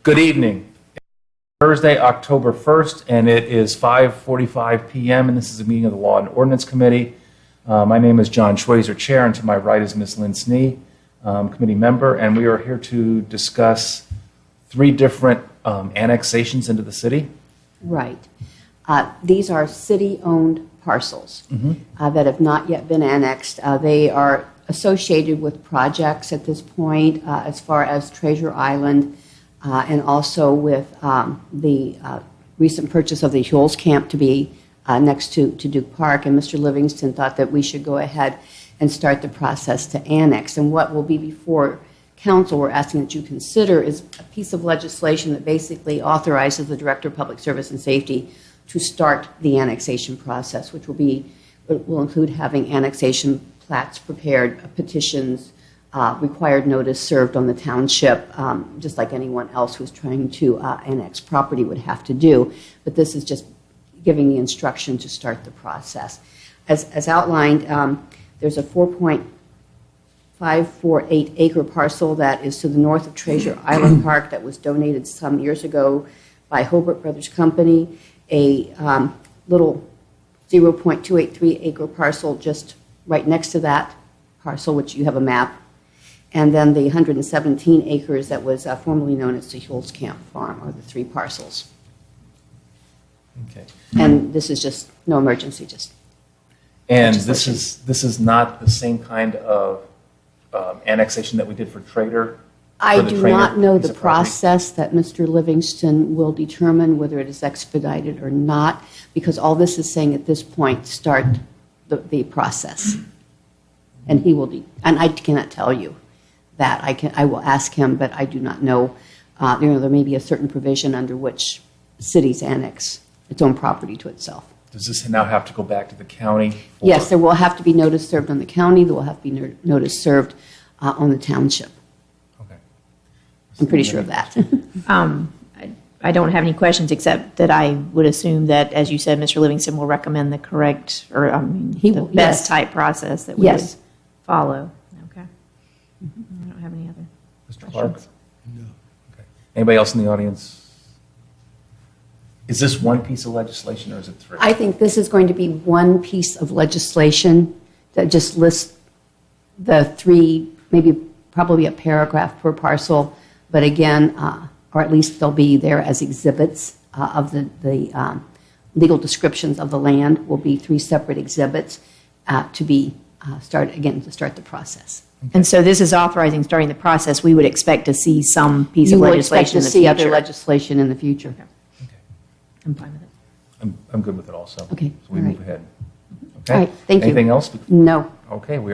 Good evening. Thursday, October 1st, and it is 5:45 p.m., and this is a meeting of the Law and Ordinance Committee. My name is John Schweizer, Chair, and to my right is Ms. Lynn Snee, Committee Member, and we are here to discuss three different annexations into the city. Right. These are city-owned parcels that have not yet been annexed. They are associated with projects at this point as far as Treasure Island and also with the recent purchase of the Huels Camp to be next to Duke Park. And Mr. Livingston thought that we should go ahead and start the process to annex. And what will be before Council we're asking that you consider is a piece of legislation that basically authorizes the Director of Public Service and Safety to start the annexation process, which will include having annexation plats prepared, petitions, required notice served on the township, just like anyone else who's trying to annex property would have to do. But this is just giving the instruction to start the process. As outlined, there's a 4.548 acre parcel that is to the north of Treasure Island Park that was donated some years ago by Hobart Brothers Company. A little 0.283 acre parcel just right next to that parcel, which you have a map, and then the 117 acres that was formerly known as the Huels Camp Farm are the three parcels. Okay. And this is just no emergency, just. And this is not the same kind of annexation that we did for Trader? I do not know the process that Mr. Livingston will determine whether it is expedited or not, because all this is saying at this point, start the process. And he will, and I cannot tell you that. I will ask him, but I do not know. There may be a certain provision under which cities annex its own property to itself. Does this now have to go back to the county? Yes, there will have to be notice served on the county. There will have to be notice served on the township. Okay. I'm pretty sure of that. I don't have any questions except that I would assume that, as you said, Mr. Livingston will recommend the correct or the best type process that we would follow. Okay. I don't have any other Mr. questions. Clark? No. Okay. Anybody else in the audience? Is this one piece of legislation or is it three? I think this is going to be one piece of legislation that just lists the three, probably a paragraph per parcel, but again, or at least they'll be there as exhibits of the legal descriptions of the land will be three separate exhibits to start the process. And so this is authorizing starting the process. We would expect to see some piece of legislation in the future. You will expect to see other legislation in the future. Okay. I'm fine with it. I'm good with it also. Okay. So we move ahead. Okay. All right. Thank you. Anything else? No. Okay. We